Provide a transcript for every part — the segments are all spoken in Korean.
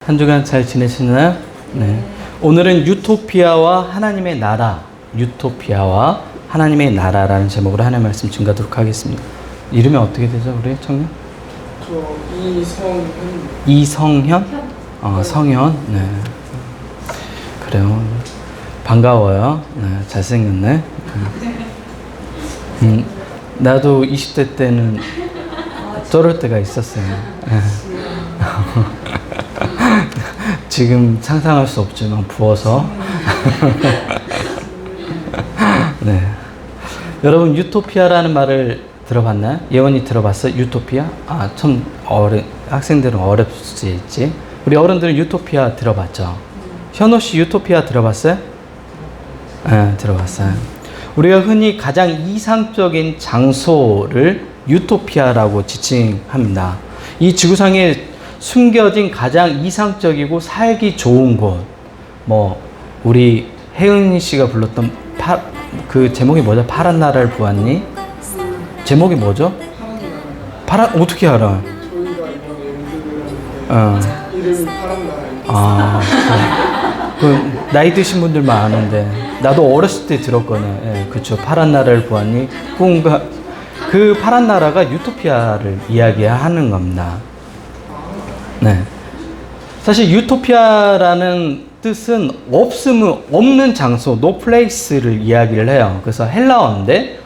한 주간 잘 지내시나요? 네. 오늘은 유토피아와 하나님의 나라, 유토피아와 하나님의 나라라는 제목으로 하나님의 말씀 증거하도록 하겠습니다. 이름이 어떻게 되죠, 우리 청년? 저 이성현. 이성현? 성현. 네. 그래요. 반가워요. 네, 잘생겼네. 나도 20대 때는 저럴 때가 있었어요. 네. 지금 상상할 수 없지만 부어서. 네. 여러분 유토피아라는 말을 들어봤나요? 예원이 들어봤어요? 유토피아? 참 학생들은 어렵을 수 있지. 우리 어른들은 유토피아 들어봤죠? 현호 씨 유토피아 들어봤어요? 네, 들어봤어요. 우리가 흔히 가장 이상적인 장소를 유토피아라고 지칭합니다. 이 지구상에 숨겨진 가장 이상적이고 살기 좋은 곳, 우리 혜은이 씨가 불렀던 그 제목이 뭐죠? 파란 나라를 보았니? 제목이 뭐죠? 어떻게 알아? 저희가 이번에 이름이 파란 나라입니다. 그 나이 드신 분들만 아는데 나도 어렸을 때 들었거든요. 예, 그렇죠. 파란 나라를 보았니? 꿈과 그 파란 나라가 유토피아를 이야기하는 겁니다. 네. 사실 유토피아라는 뜻은 없는 장소, no place를 이야기를 해요. 그래서 헬라어인데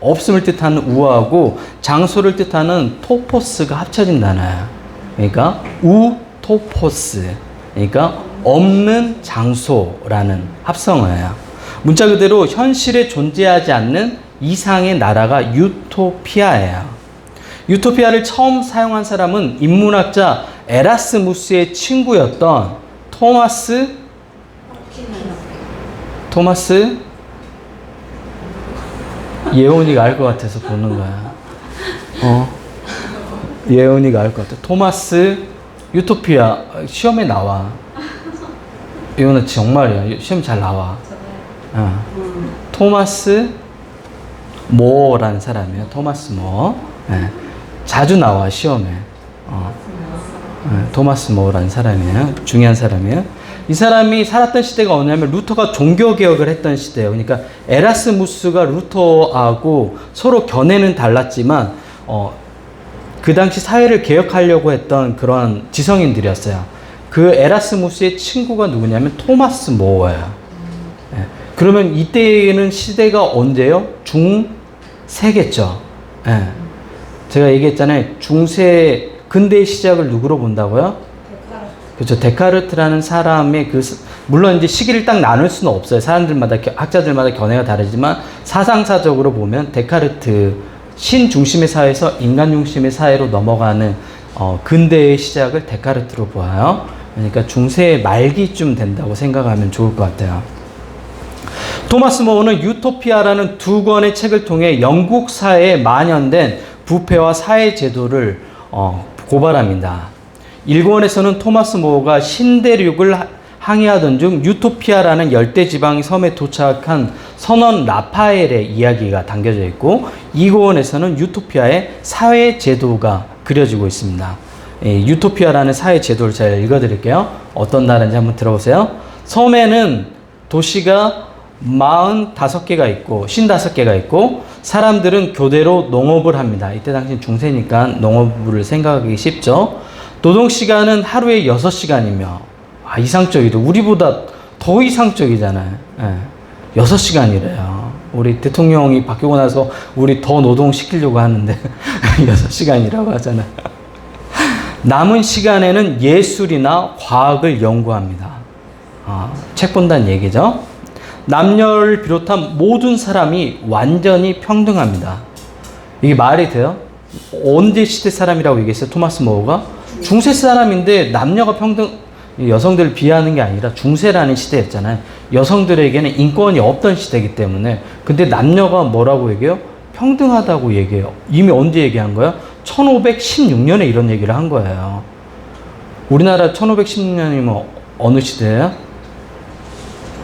없음을 뜻하는 우하고 장소를 뜻하는 토포스가 합쳐진 단어예요. 그러니까 토포스. 그러니까 없는 장소라는 합성어예요. 문자 그대로 현실에 존재하지 않는 이상의 나라가 유토피아예요. 유토피아를 처음 사용한 사람은 인문학자 에라스무스의 친구였던 토마스 예원이가 알 것 같아서 보는 거야. 예원이가 알 것 같아. 토마스 유토피아 시험에 나와. 예원아 정말이야. 시험 잘 나와. 토마스 모어라는 사람이에요. 토마스 모어. 네. 자주 나와 시험에. 토마스 모어라는 사람이에요. 중요한 사람이에요. 이 사람이 살았던 시대가 어느냐면 루터가 종교개혁을 했던 시대예요. 그러니까 에라스무스가 루터하고 서로 견해는 달랐지만 그 당시 사회를 개혁하려고 했던 그런 지성인들이었어요. 그 에라스무스의 친구가 누구냐면 토마스 모어예요. 네. 그러면 이때는 시대가 언제요? 중세겠죠. 네. 제가 얘기했잖아요. 중세 근대의 시작을 누구로 본다고요? 그렇죠. 데카르트라는 사람의 물론 이제 시기를 딱 나눌 수는 없어요. 사람들마다 학자들마다 견해가 다르지만 사상사적으로 보면 데카르트 신 중심의 사회에서 인간 중심의 사회로 넘어가는 근대의 시작을 데카르트로 보아요. 그러니까 중세 말기쯤 된다고 생각하면 좋을 것 같아요. 토마스 모어는 유토피아라는 두 권의 책을 통해 영국 사회에 만연된 부패와 사회 제도를 고발합니다. 1권에서는 토마스 모어가 신대륙을 항해하던 중 유토피아라는 열대지방 섬에 도착한 선원 라파엘의 이야기가 담겨져 있고 2권에서는 유토피아의 사회 제도가 그려지고 있습니다. 유토피아라는 사회 제도를 제가 읽어드릴게요. 어떤 나라인지 한번 들어보세요. 섬에는 도시가 45개가 있고 55개가 있고 사람들은 교대로 농업을 합니다. 이때 당시 중세니까 농업을 생각하기 쉽죠. 노동시간은 하루에 6시간이며 이상적이죠. 우리보다 더 이상적이잖아요. 6시간이래요. 우리 대통령이 바뀌고 나서 우리 더 노동시키려고 하는데 6시간이라고 하잖아요. 남은 시간에는 예술이나 과학을 연구합니다. 책 본다는 얘기죠. 남녀를 비롯한 모든 사람이 완전히 평등합니다. 이게 말이 돼요? 언제 시대 사람이라고 얘기했어요? 토마스 모어가? 중세 사람인데 남녀가 여성들을 비하하는 게 아니라 중세라는 시대였잖아요. 여성들에게는 인권이 없던 시대이기 때문에. 근데 남녀가 뭐라고 얘기해요? 평등하다고 얘기해요. 이미 언제 얘기한 거예요? 1516년에 이런 얘기를 한 거예요. 우리나라 1516년이면 어느 시대예요?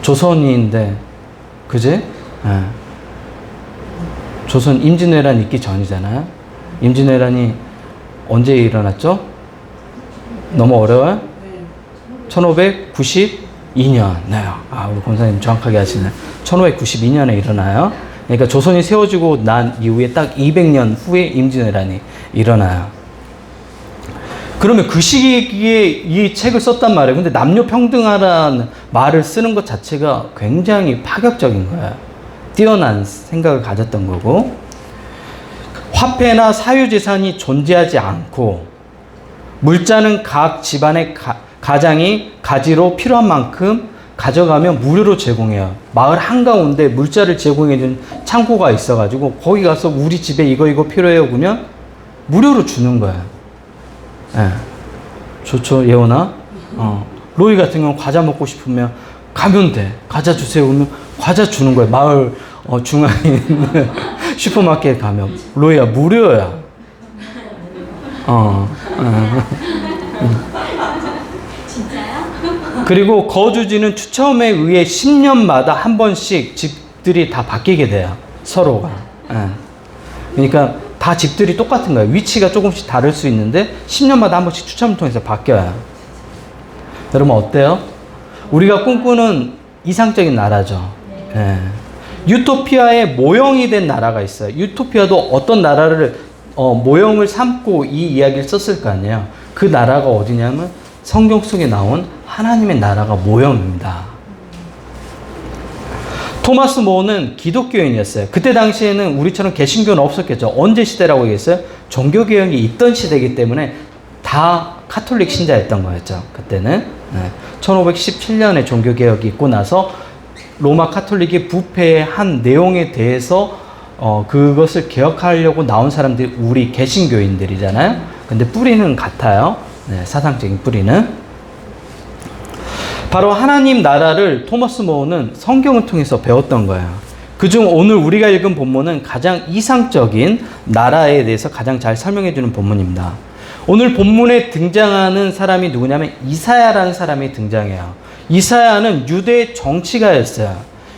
조선인데, 그지? 네. 조선 임진왜란 있기 전이잖아요. 임진왜란이 언제 일어났죠? 너무 어려워요? 1592년. 네. 우리 권사님 정확하게 하시네. 1592년에 일어나요. 그러니까 조선이 세워지고 난 이후에 딱 200년 후에 임진왜란이 일어나요. 그러면 그 시기에 이 책을 썼단 말이에요. 근데 남녀 평등하라는 말을 쓰는 것 자체가 굉장히 파격적인 거예요. 뛰어난 생각을 가졌던 거고, 화폐나 사유재산이 존재하지 않고, 물자는 각 집안의 가장이 가지로 필요한 만큼 가져가면 무료로 제공해요. 마을 한가운데 물자를 제공해준 창고가 있어가지고 거기 가서 우리 집에 이거 필요해요 그러면 무료로 주는 거야. 예. 좋죠, 예원아? 로이 같은 경우는 과자 먹고 싶으면 가면 돼. 과자 주세요 그러면 과자 주는 거야. 마을 중앙에 있는 슈퍼마켓 가면 로이야 무료야. 그리고 거주지는 추첨에 의해 10년마다 한 번씩 집들이 다 바뀌게 돼요. 서로가. 그러니까 다 집들이 똑같은 거예요. 위치가 조금씩 다를 수 있는데 10년마다 한 번씩 추첨을 통해서 바뀌어요. 여러분 어때요? 우리가 꿈꾸는 이상적인 나라죠. 유토피아의 모형이 된 나라가 있어요. 유토피아도 어떤 나라를 모형을 삼고 이 이야기를 썼을 거 아니에요. 그 나라가 어디냐면 성경 속에 나온 하나님의 나라가 모형입니다. 토마스 모어는 기독교인이었어요. 그때 당시에는 우리처럼 개신교는 없었겠죠. 언제 시대라고 얘기했어요? 종교개혁이 있던 시대이기 때문에 다 카톨릭 신자였던 거였죠. 그때는 1517년에 종교개혁이 있고 나서 로마 카톨릭이 부패한 내용에 대해서 그것을 개혁하려고 나온 사람들이 우리 개신교인들이잖아요. 근데 뿌리는 같아요. 사상적인 뿌리는. 바로 하나님 나라를 토마스 모어는 성경을 통해서 배웠던 거예요. 그중 오늘 우리가 읽은 본문은 가장 이상적인 나라에 대해서 가장 잘 설명해 주는 본문입니다. 오늘 본문에 등장하는 사람이 누구냐면 이사야라는 사람이 등장해요. 이사야는 유대 정치가였어요.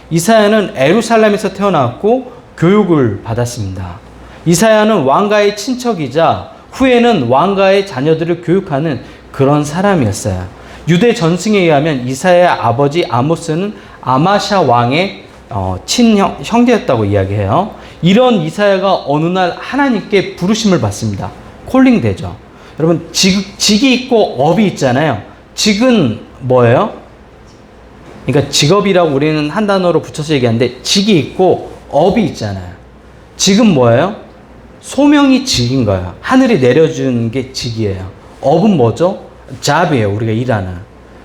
이사야는 예루살렘에서 태어났고 교육을 받았습니다. 이사야는 왕가의 친척이자 후에는 왕가의 자녀들을 교육하는 그런 사람이었어요. 유대 전승에 의하면 이사야의 아버지 아모스는 아마샤 왕의 형제였다고 이야기해요. 이런 이사야가 어느 날 하나님께 부르심을 받습니다. 콜링 되죠. 여러분 직이 있고 업이 있잖아요. 직은 뭐예요? 그러니까 직업이라고 우리는 한 단어로 붙여서 얘기하는데 직이 있고 업이 있잖아요. 직은 뭐예요? 소명이 직인 거예요. 하늘이 내려준 게 직이에요. 업은 뭐죠? 잡이에요. 우리가 일하는.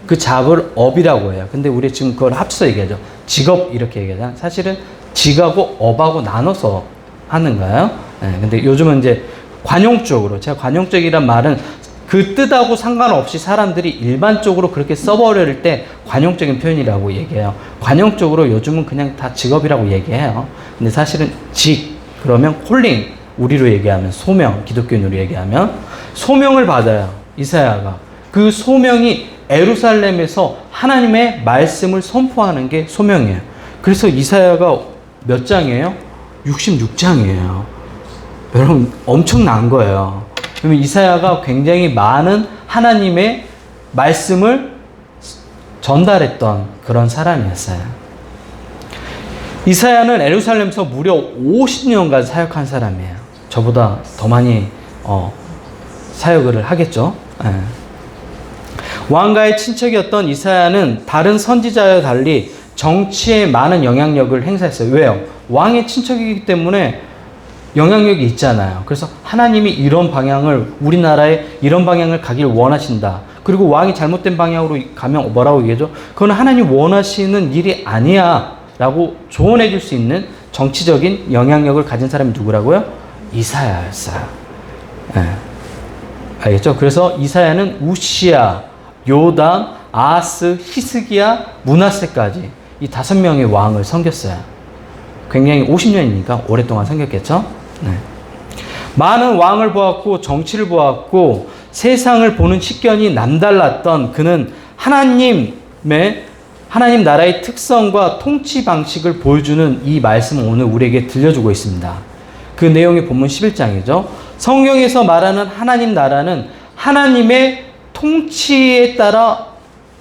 그 잡을 업이라고 해요. 근데 우리 지금 그걸 합쳐서 얘기하죠. 직업 이렇게 얘기하잖아요. 사실은 직하고 업하고 나눠서 하는 거예요. 근데 요즘은 이제 관용적으로, 제가 관용적이란 말은 그 뜻하고 상관없이 사람들이 일반적으로 그렇게 써버릴 때 관용적인 표현이라고 얘기해요. 관용적으로 요즘은 그냥 다 직업이라고 얘기해요. 근데 사실은 직, 그러면 콜링, 우리로 얘기하면 소명, 기독교인으로 얘기하면 소명을 받아요. 이사야가. 그 소명이 예루살렘에서 하나님의 말씀을 선포하는 게 소명이에요. 그래서 이사야가 몇 장이에요? 66장이에요. 여러분 엄청난 거예요. 그러면 이사야가 굉장히 많은 하나님의 말씀을 전달했던 그런 사람이었어요. 이사야는 예루살렘에서 무려 50년간 사역한 사람이에요. 저보다 더 많이 사역을 하겠죠. 왕가의 친척이었던 이사야는 다른 선지자와 달리 정치에 많은 영향력을 행사했어요. 왜요? 왕의 친척이기 때문에 영향력이 있잖아요. 그래서 하나님이 이런 방향을, 우리나라에 이런 방향을 가길 원하신다. 그리고 왕이 잘못된 방향으로 가면 뭐라고 얘기하죠? 그건 하나님 원하시는 일이 아니야 라고 조언해 줄 수 있는 정치적인 영향력을 가진 사람이 누구라고요? 이사야였어요. 알겠죠? 그래서 이사야는 우시야, 요담, 아하스, 히스기야, 므낫세까지 이 5명의 왕을 섬겼어요. 굉장히 50년이니까 오랫동안 섬겼겠죠? 많은 왕을 보았고 정치를 보았고 세상을 보는 식견이 남달랐던 그는 하나님 나라의 특성과 통치 방식을 보여주는 이 말씀을 오늘 우리에게 들려주고 있습니다. 그 내용이 본문 11장이죠. 성경에서 말하는 하나님 나라는 하나님의 통치에 따라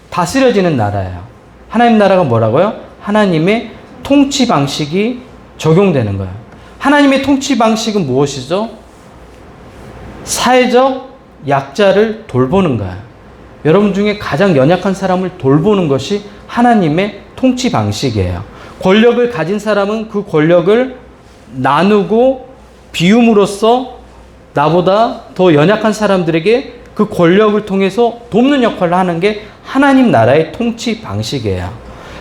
다스려지는 나라예요. 하나님 나라가 뭐라고요? 하나님의 통치 방식이 적용되는 거예요. 하나님의 통치 방식은 무엇이죠? 사회적 약자를 돌보는 거예요. 여러분 중에 가장 연약한 사람을 돌보는 것이 하나님의 통치 방식이에요. 권력을 가진 사람은 그 권력을 나누고 비움으로써 나보다 더 연약한 사람들에게 그 권력을 통해서 돕는 역할을 하는 게 하나님 나라의 통치 방식이에요.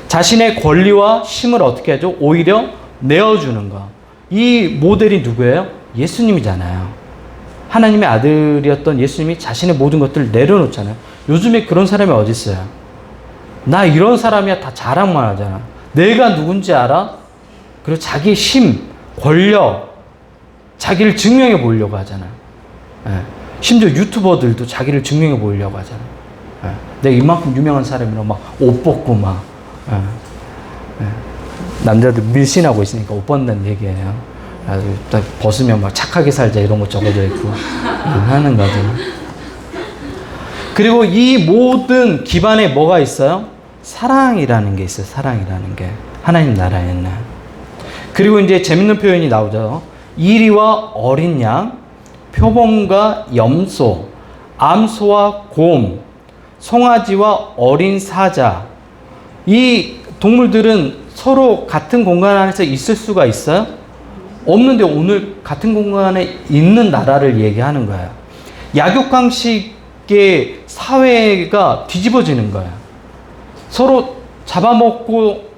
자신의 권리와 힘을 어떻게 하죠? 오히려 내어주는 거. 이 모델이 누구예요? 예수님이잖아요. 하나님의 아들이었던 예수님이 자신의 모든 것들을 내려놓잖아요. 요즘에 그런 사람이 어디 있어요? 나 이런 사람이야. 다 자랑만 하잖아. 내가 누군지 알아? 그리고 자기 힘, 권력, 자기를 증명해 보려고 하잖아요. 예. 심지어 유튜버들도 자기를 증명해 보려고 하잖아요. 예. 내가 이만큼 유명한 사람이라고 막 옷 벗고 막 예. 예. 남자들 밀신하고 있으니까 옷 벗는다는 얘기예요. 아주 딱 벗으면 막 착하게 살자 이런 거 적어져 있고 하는 거죠. 그리고 이 모든 기반에 뭐가 있어요? 사랑이라는 게 있어요. 사랑이라는 게 하나님 나라에는. 그리고 이제 재밌는 표현이 나오죠. 이리와 어린 양, 표범과 염소, 암소와 곰, 송아지와 어린 사자. 이 동물들은 서로 같은 공간 안에서 있을 수가 있어요? 없는데 오늘 같은 공간에 있는 나라를 얘기하는 거예요. 약육강식의 사회가 뒤집어지는 거예요. 서로 잡아먹고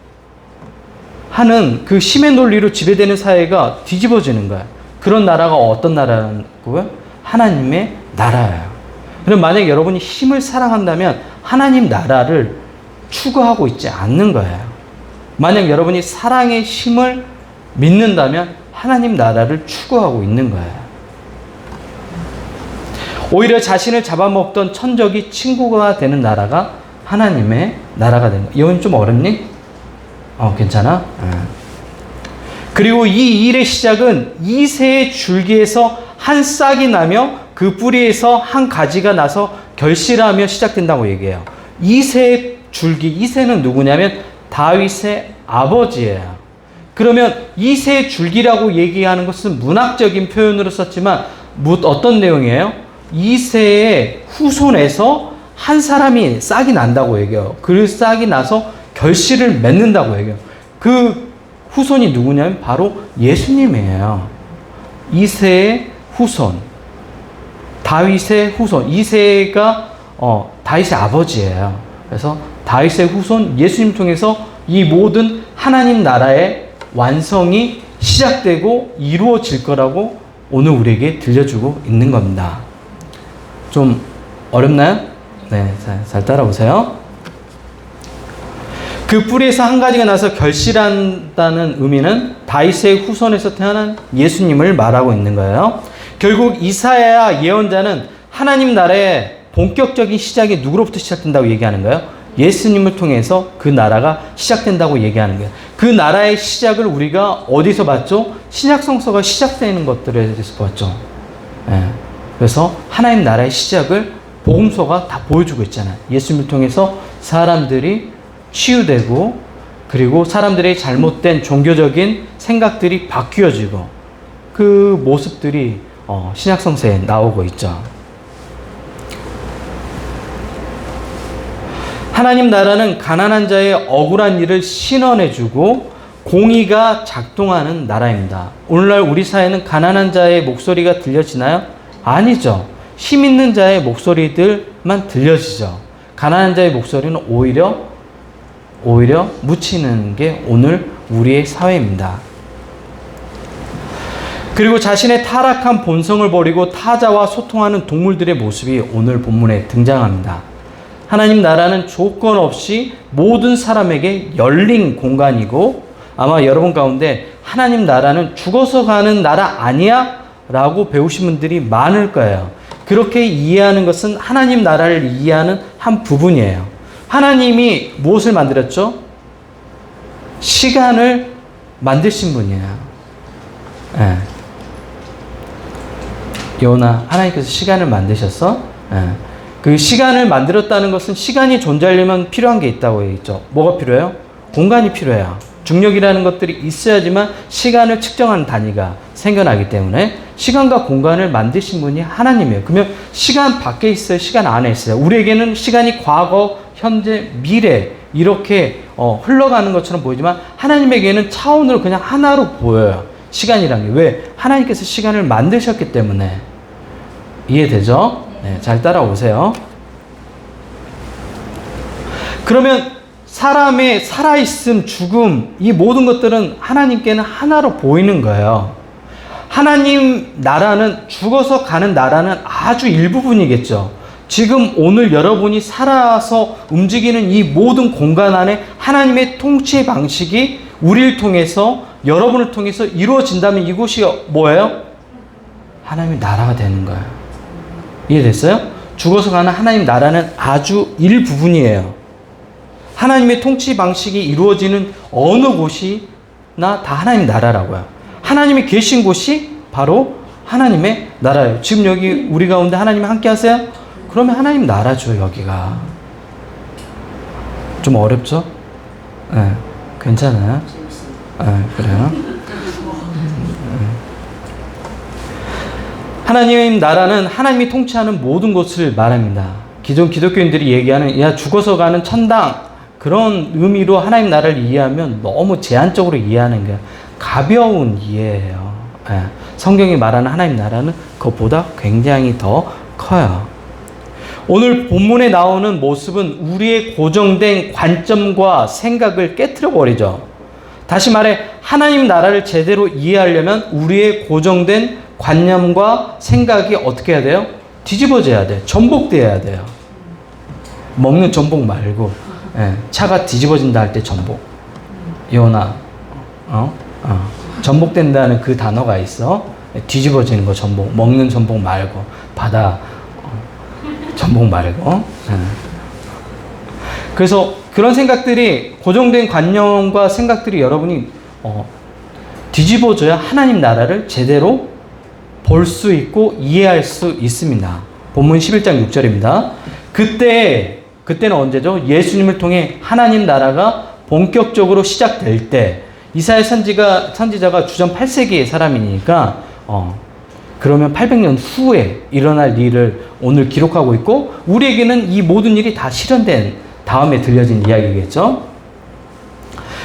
하는 그 힘의 논리로 지배되는 사회가 뒤집어지는 거예요. 그런 나라가 어떤 나라고요? 하나님의 나라예요. 그럼 만약 여러분이 힘을 사랑한다면 하나님 나라를 추구하고 있지 않는 거예요. 만약 여러분이 사랑의 힘을 믿는다면 하나님 나라를 추구하고 있는 거예요. 오히려 자신을 잡아먹던 천적이 친구가 되는 나라가 하나님의 나라가 되는 거예요. 이건 좀 어렵니? 괜찮아? 그리고 이 일의 시작은 이새의 줄기에서 한 싹이 나며 그 뿌리에서 한 가지가 나서 결실하며 시작된다고 얘기해요. 이새의 줄기, 이새는 누구냐면 다윗의 아버지예요. 그러면 이새의 줄기라고 얘기하는 것은 문학적인 표현으로 썼지만 어떤 내용이에요? 이새의 후손에서 한 사람이 싹이 난다고 얘기해요. 그 싹이 나서 결실을 맺는다고 얘기해요. 그 후손이 누구냐면 바로 예수님이에요. 이새의 후손, 다윗의 후손. 이새가 다윗의 아버지예요. 그래서 다윗의 후손 예수님 통해서 이 모든 하나님 나라의 완성이 시작되고 이루어질 거라고 오늘 우리에게 들려주고 있는 겁니다. 좀 어렵나요? 네, 잘 따라오세요. 그 뿌리에서 한 가지가 나서 결실한다는 의미는 다윗의 후손에서 태어난 예수님을 말하고 있는 거예요. 결국 이사야 예언자는 하나님 나라의 본격적인 시작이 누구로부터 시작된다고 얘기하는 거예요? 예수님을 통해서 그 나라가 시작된다고 얘기하는 거예요. 그 나라의 시작을 우리가 어디서 봤죠? 신약 성서가 시작되는 것들에 대해서 봤죠. 예. 그래서 하나님 나라의 시작을 복음서가 다 보여주고 있잖아요. 예수님을 통해서 사람들이 치유되고 그리고 사람들의 잘못된 종교적인 생각들이 바뀌어지고 그 모습들이 신약 성서에 나오고 있죠. 하나님 나라는 가난한 자의 억울한 일을 신원해주고 공의가 작동하는 나라입니다. 오늘날 우리 사회는 가난한 자의 목소리가 들려지나요? 아니죠. 힘 있는 자의 목소리들만 들려지죠. 가난한 자의 목소리는 오히려 묻히는 게 오늘 우리의 사회입니다. 그리고 자신의 타락한 본성을 버리고 타자와 소통하는 동물들의 모습이 오늘 본문에 등장합니다. 하나님 나라는 조건 없이 모든 사람에게 열린 공간이고 아마 여러분 가운데 하나님 나라는 죽어서 가는 나라 아니야? 라고 배우신 분들이 많을 거예요. 그렇게 이해하는 것은 하나님 나라를 이해하는 한 부분이에요. 하나님이 무엇을 만들었죠? 시간을 만드신 분이에요. 예. 요나, 하나님께서 시간을 만드셨어? 예. 그 시간을 만들었다는 것은 시간이 존재하려면 필요한 게 있다고 했죠. 뭐가 필요해요? 공간이 필요해요. 중력이라는 것들이 있어야지만 시간을 측정하는 단위가 생겨나기 때문에 시간과 공간을 만드신 분이 하나님이에요. 그러면 시간 밖에 있어요? 시간 안에 있어요? 우리에게는 시간이 과거, 현재, 미래 이렇게 흘러가는 것처럼 보이지만 하나님에게는 차원으로 그냥 하나로 보여요. 시간이란 게. 왜? 하나님께서 시간을 만드셨기 때문에. 이해되죠? 네, 잘 따라오세요. 그러면 사람의 살아있음, 죽음, 이 모든 것들은 하나님께는 하나로 보이는 거예요. 하나님 나라는 죽어서 가는 나라는 아주 일부분이겠죠. 지금 오늘 여러분이 살아서 움직이는 이 모든 공간 안에 하나님의 통치의 방식이 우리를 통해서, 여러분을 통해서 이루어진다면 이곳이 뭐예요? 하나님의 나라가 되는 거예요. 이해됐어요? 죽어서 가는 하나님 나라는 아주 일부분이에요. 하나님의 통치 방식이 이루어지는 어느 곳이나 다 하나님 나라라고요. 하나님이 계신 곳이 바로 하나님의 나라예요. 지금 여기 우리 가운데 하나님이 함께 하세요? 그러면 하나님 나라죠, 여기가. 좀 어렵죠? 네, 괜찮아요? 네, 그래요? 하나님 나라는 하나님이 통치하는 모든 것을 말합니다. 기존 기독교인들이 얘기하는 야 죽어서 가는 천당 그런 의미로 하나님 나라를 이해하면 너무 제한적으로 이해하는 게 가벼운 이해예요. 예. 성경이 말하는 하나님 나라는 그것보다 굉장히 더 커요. 오늘 본문에 나오는 모습은 우리의 고정된 관점과 생각을 깨트려 버리죠. 다시 말해 하나님 나라를 제대로 이해하려면 우리의 고정된 관념과 생각이 어떻게 해야 돼요? 뒤집어져야 돼요. 전복돼야 돼요. 먹는 전복 말고 차가 뒤집어진다 할 때 전복. 이혼아 전복된다는 그 단어가 있어. 뒤집어지는 거 전복. 먹는 전복 말고 바다 전복 말고. 그래서 그런 생각들이 고정된 관념과 생각들이 여러분이 뒤집어져야 하나님 나라를 제대로 볼 수 있고 이해할 수 있습니다. 본문 11장 6절입니다. 그때는 언제죠? 예수님을 통해 하나님 나라가 본격적으로 시작될 때 이사야 선지자가 주전 8세기의 사람이니까 그러면 800년 후에 일어날 일을 오늘 기록하고 있고 우리에게는 이 모든 일이 다 실현된 다음에 들려진 이야기겠죠.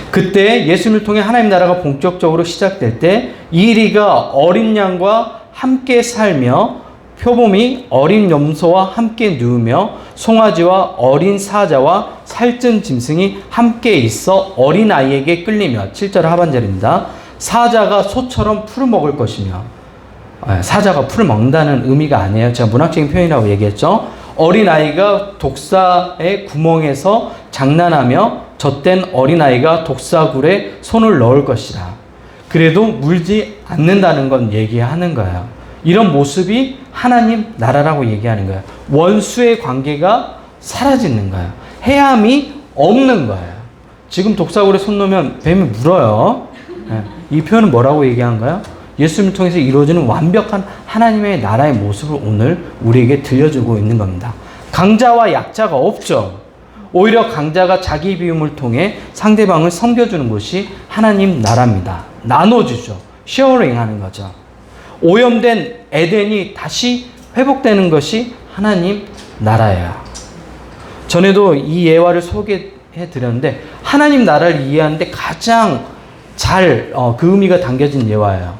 그때 예수님을 통해 하나님 나라가 본격적으로 시작될 때 이리가 어린 양과 함께 살며 표범이 어린 염소와 함께 누우며 송아지와 어린 사자와 살찐 짐승이 함께 있어 어린아이에게 끌리며 7절 하반절입니다. 사자가 소처럼 풀을 먹을 것이며 사자가 풀을 먹는다는 의미가 아니에요. 제가 문학적인 표현이라고 얘기했죠. 어린아이가 독사의 구멍에서 장난하며 젖된 어린아이가 독사굴에 손을 넣을 것이라. 그래도 물지 않는다는 건 얘기하는 거예요. 이런 모습이 하나님 나라라고 얘기하는 거예요. 원수의 관계가 사라지는 거예요. 해함이 없는 거예요. 지금 독사굴에 손 놓으면 뱀이 물어요. 이 표현은 뭐라고 얘기한가요? 예수님을 통해서 이루어지는 완벽한 하나님의 나라의 모습을 오늘 우리에게 들려주고 있는 겁니다. 강자와 약자가 없죠. 오히려 강자가 자기 비움을 통해 상대방을 섬겨주는 것이 하나님 나라입니다. 나눠주죠. 쉐어링 하는 거죠. 오염된 에덴이 다시 회복되는 것이 하나님 나라예요. 전에도 이 예화를 소개해 드렸는데 하나님 나라를 이해하는데 가장 잘 그 의미가 담겨진 예화예요.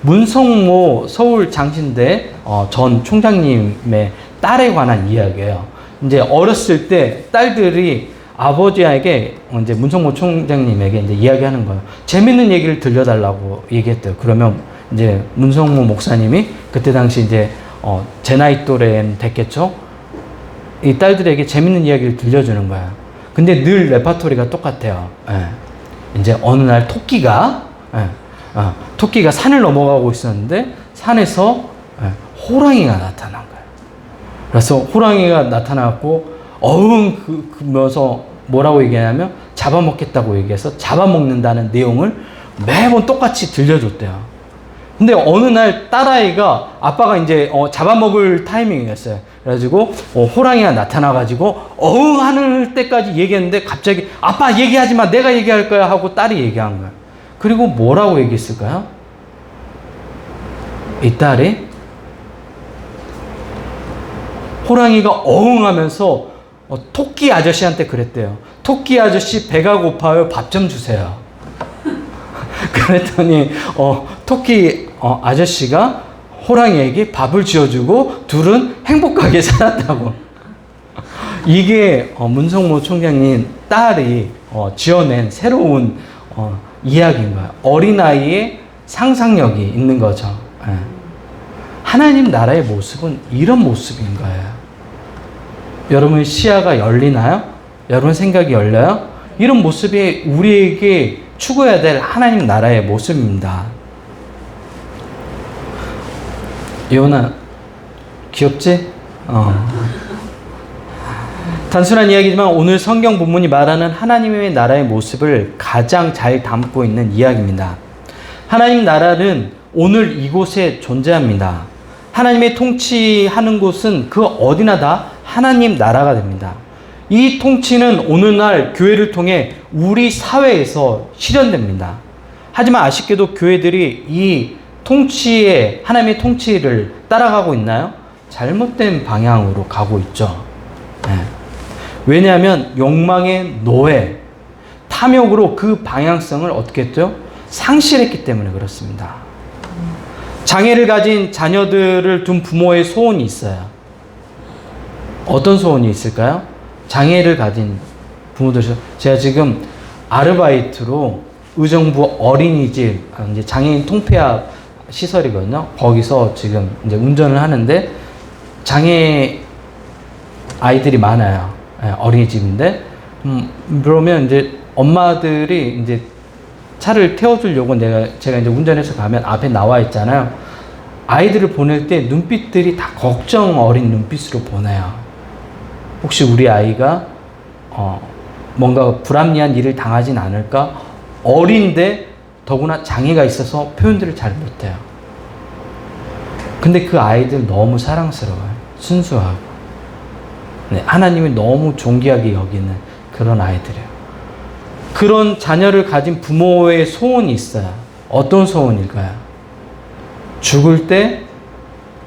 문성모 서울 장신대 전 총장님의 딸에 관한 이야기예요. 이제 어렸을 때 딸들이 아버지에게 이제 문성모 총장님에게 이제 이야기하는 거예요. 재밌는 얘기를 들려달라고 얘기했대요. 그러면 이제 문성모 목사님이 그때 당시 이제 제 나이 또래는 됐겠죠. 이 딸들에게 재밌는 이야기를 들려주는 거예요. 근데 늘 레파토리가 똑같아요. 이제 어느 날 토끼가 산을 넘어가고 있었는데 산에서 호랑이가 나타난 거예요. 그래서 호랑이가 나타나고 그러면서 뭐라고 얘기하냐면 잡아먹겠다고 얘기해서 잡아먹는다는 내용을 매번 똑같이 들려줬대요. 근데 어느 날 딸아이가 아빠가 이제 잡아먹을 타이밍이었어요. 그래가지고 호랑이가 나타나가지고 어흥 하는 때까지 얘기했는데 갑자기 아빠 얘기하지 마, 내가 얘기할 거야 하고 딸이 얘기한 거예요. 그리고 뭐라고 얘기했을까요? 이 딸이 호랑이가 어흥 하면서 토끼 아저씨한테 그랬대요. 토끼 아저씨 배가 고파요. 밥 좀 주세요. 그랬더니 토끼 아저씨가 호랑이에게 밥을 지어주고 둘은 행복하게 살았다고. 이게 문성모 총장님 딸이 지어낸 새로운 이야기인 거예요. 어린아이의 상상력이 있는 거죠. 예. 하나님 나라의 모습은 이런 모습인 거예요. 여러분 시야가 열리나요? 여러분 생각이 열려요? 이런 모습이 우리에게 추구해야 될 하나님 나라의 모습입니다. 요나 귀엽지? 단순한 이야기지만 오늘 성경 본문이 말하는 하나님의 나라의 모습을 가장 잘 담고 있는 이야기입니다. 하나님 나라는 오늘 이곳에 존재합니다. 하나님의 통치하는 곳은 그 어디나 다 하나님 나라가 됩니다. 이 통치는 오늘날 교회를 통해 우리 사회에서 실현됩니다. 하지만 아쉽게도 교회들이 이 하나님의 통치를 따라가고 있나요? 잘못된 방향으로 가고 있죠. 네. 왜냐하면 욕망의 노예, 탐욕으로 그 방향성을 어떻게 했죠? 상실했기 때문에 그렇습니다. 장애를 가진 자녀들을 둔 부모의 소원이 있어요. 어떤 소원이 있을까요? 장애를 가진 부모들, 제가 지금 아르바이트로 의정부 어린이집, 이제 장애인 통폐합 시설이거든요. 거기서 지금 이제 운전을 하는데 장애 아이들이 많아요. 어린이집인데, 그러면 이제 엄마들이 이제 차를 태워주려고 제가 이제 운전해서 가면 앞에 나와 있잖아요. 아이들을 보낼 때 눈빛들이 다 걱정 어린 눈빛으로 보내요. 혹시 우리 아이가 뭔가 불합리한 일을 당하진 않을까? 어린데 더구나 장애가 있어서 표현들을 잘 못해요. 근데 그 아이들 너무 사랑스러워요. 순수하고. 네, 하나님이 너무 존귀하게 여기는 그런 아이들이에요. 그런 자녀를 가진 부모의 소원이 있어요. 어떤 소원일까요? 죽을 때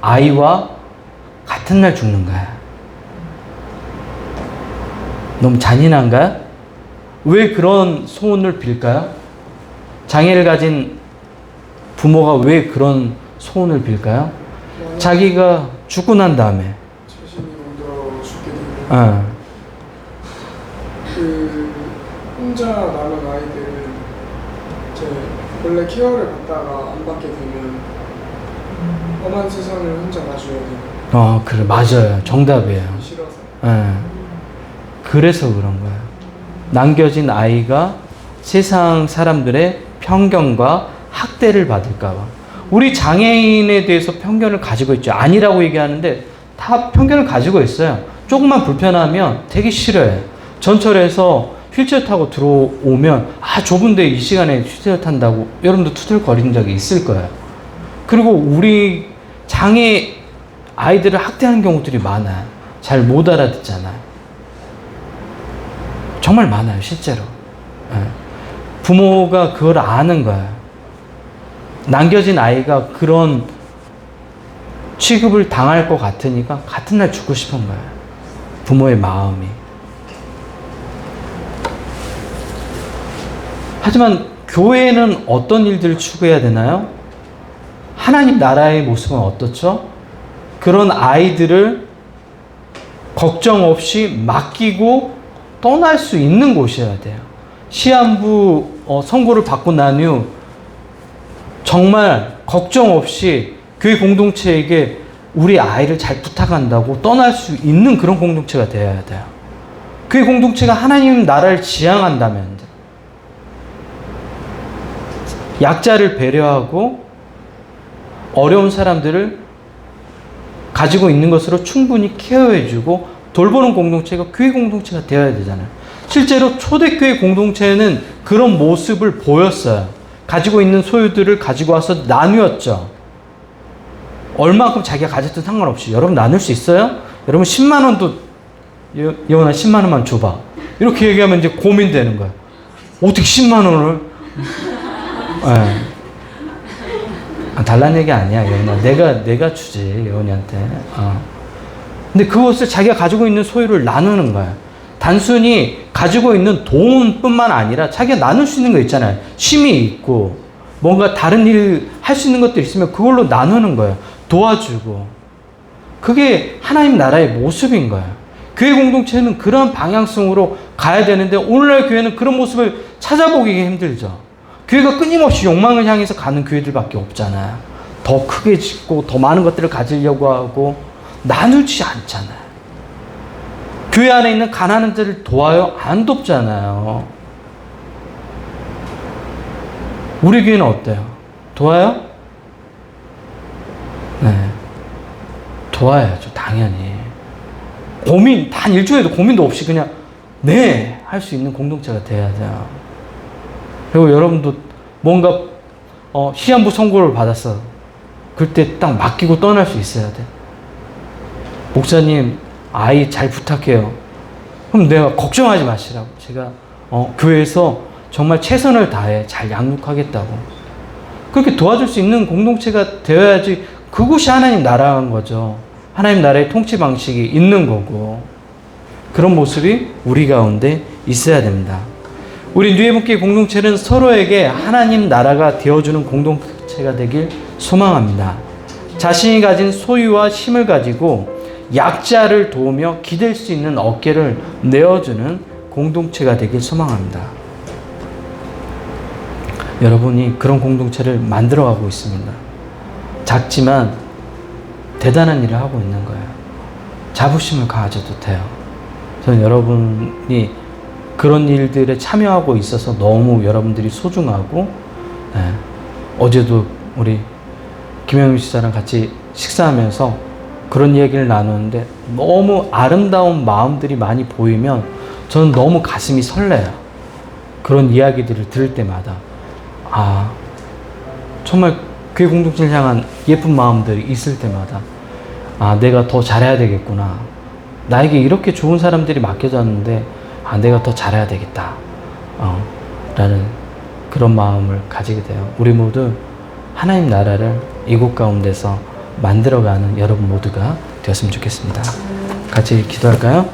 아이와 같은 날 죽는 거야. 너무 잔인한가요? 왜 그런 소원을 빌까요? 장애를 가진 부모가 왜 그런 소원을 빌까요? 자기가 죽고 난 다음에 자신이 먼저 죽게 되면 그 혼자 남은 아이들은 이제 원래 케어를 받다가 안 받게 되면 험한 세상을 혼자 마주해야 돼요. 그래, 맞아요. 정답이에요. 싫어서. 그래서 그런 거예요. 남겨진 아이가 세상 사람들의 편견과 학대를 받을까봐. 우리 장애인에 대해서 편견을 가지고 있죠. 아니라고 얘기하는데 다 편견을 가지고 있어요. 조금만 불편하면 되게 싫어요. 전철에서 휠체어 타고 들어오면 좁은데 이 시간에 휠체어 탄다고 여러분도 투덜거린 적이 있을 거예요. 그리고 우리 장애 아이들을 학대하는 경우들이 많아요. 잘 못 알아듣잖아요. 정말 많아요, 실제로. 부모가 그걸 아는 거예요. 남겨진 아이가 그런 취급을 당할 것 같으니까 같은 날 죽고 싶은 거예요. 부모의 마음이. 하지만 교회는 어떤 일들을 추구해야 되나요? 하나님 나라의 모습은 어떻죠? 그런 아이들을 걱정 없이 맡기고 떠날 수 있는 곳이어야 돼요. 시한부 선고를 받고 난 후 정말 걱정 없이 교회 공동체에게 우리 아이를 잘 부탁한다고 떠날 수 있는 그런 공동체가 되어야 돼요. 교회 공동체가 하나님 나라를 지향한다면 약자를 배려하고 어려운 사람들을 가지고 있는 것으로 충분히 케어해주고 돌보는 공동체가 교회 공동체가 되어야 되잖아요. 실제로 초대교회 공동체는 그런 모습을 보였어요. 가지고 있는 소유들을 가지고 와서 나누었죠. 얼마큼 자기가 가졌든 상관없이. 여러분 나눌 수 있어요? 여러분 10만 원도 예원아 10만 원만 줘봐. 이렇게 얘기하면 이제 고민되는 거야. 어떻게 10만 원을? 네. 달라는 얘기 아니야, 예원아. 내가 주지, 예원이한테. 근데 그것을 자기가 가지고 있는 소유를 나누는 거야. 단순히 가지고 있는 돈뿐만 아니라 자기가 나눌 수 있는 거 있잖아요. 쉼이 있고 뭔가 다른 일 할 수 있는 것도 있으면 그걸로 나누는 거예요. 도와주고. 그게 하나님 나라의 모습인 거예요. 교회 공동체는 그런 방향성으로 가야 되는데 오늘날 교회는 그런 모습을 찾아보기 힘들죠. 교회가 끊임없이 욕망을 향해서 가는 교회들밖에 없잖아요. 더 크게 짓고 더 많은 것들을 가지려고 하고 나누지 않잖아요. 교회 안에 있는 가난한 자를 도와요? 안 돕잖아요. 우리 교회는 어때요? 도와요? 네. 도와야죠, 당연히. 단 일주일에도 고민도 없이 그냥, 네! 할 수 있는 공동체가 돼야 돼요. 그리고 여러분도 뭔가, 시한부 선고를 받았어. 그때 딱 맡기고 떠날 수 있어야 돼. 목사님, 아이 잘 부탁해요. 그럼 내가 걱정하지 마시라고. 제가, 교회에서 정말 최선을 다해 잘 양육하겠다고. 그렇게 도와줄 수 있는 공동체가 되어야지 그것이 하나님 나라인 거죠. 하나님 나라의 통치 방식이 있는 거고. 그런 모습이 우리 가운데 있어야 됩니다. 우리 뉴에버키 공동체는 서로에게 하나님 나라가 되어주는 공동체가 되길 소망합니다. 자신이 가진 소유와 힘을 가지고 약자를 도우며 기댈 수 있는 어깨를 내어주는 공동체가 되길 소망합니다. 여러분이 그런 공동체를 만들어가고 있습니다. 작지만 대단한 일을 하고 있는 거예요. 자부심을 가져도 돼요. 저는 여러분이 그런 일들에 참여하고 있어서 너무 여러분들이 소중하고, 어제도 우리 김영민 씨랑 같이 식사하면서 그런 얘기를 나누는데 너무 아름다운 마음들이 많이 보이면 저는 너무 가슴이 설레요. 그런 이야기들을 들을 때마다. 정말 교회 공동체를 향한 예쁜 마음들이 있을 때마다 내가 더 잘해야 되겠구나. 나에게 이렇게 좋은 사람들이 맡겨졌는데 내가 더 잘해야 되겠다. 라는 그런 마음을 가지게 돼요. 우리 모두 하나님 나라를 이곳 가운데서 만들어가는 여러분 모두가 되었으면 좋겠습니다. 같이 기도할까요?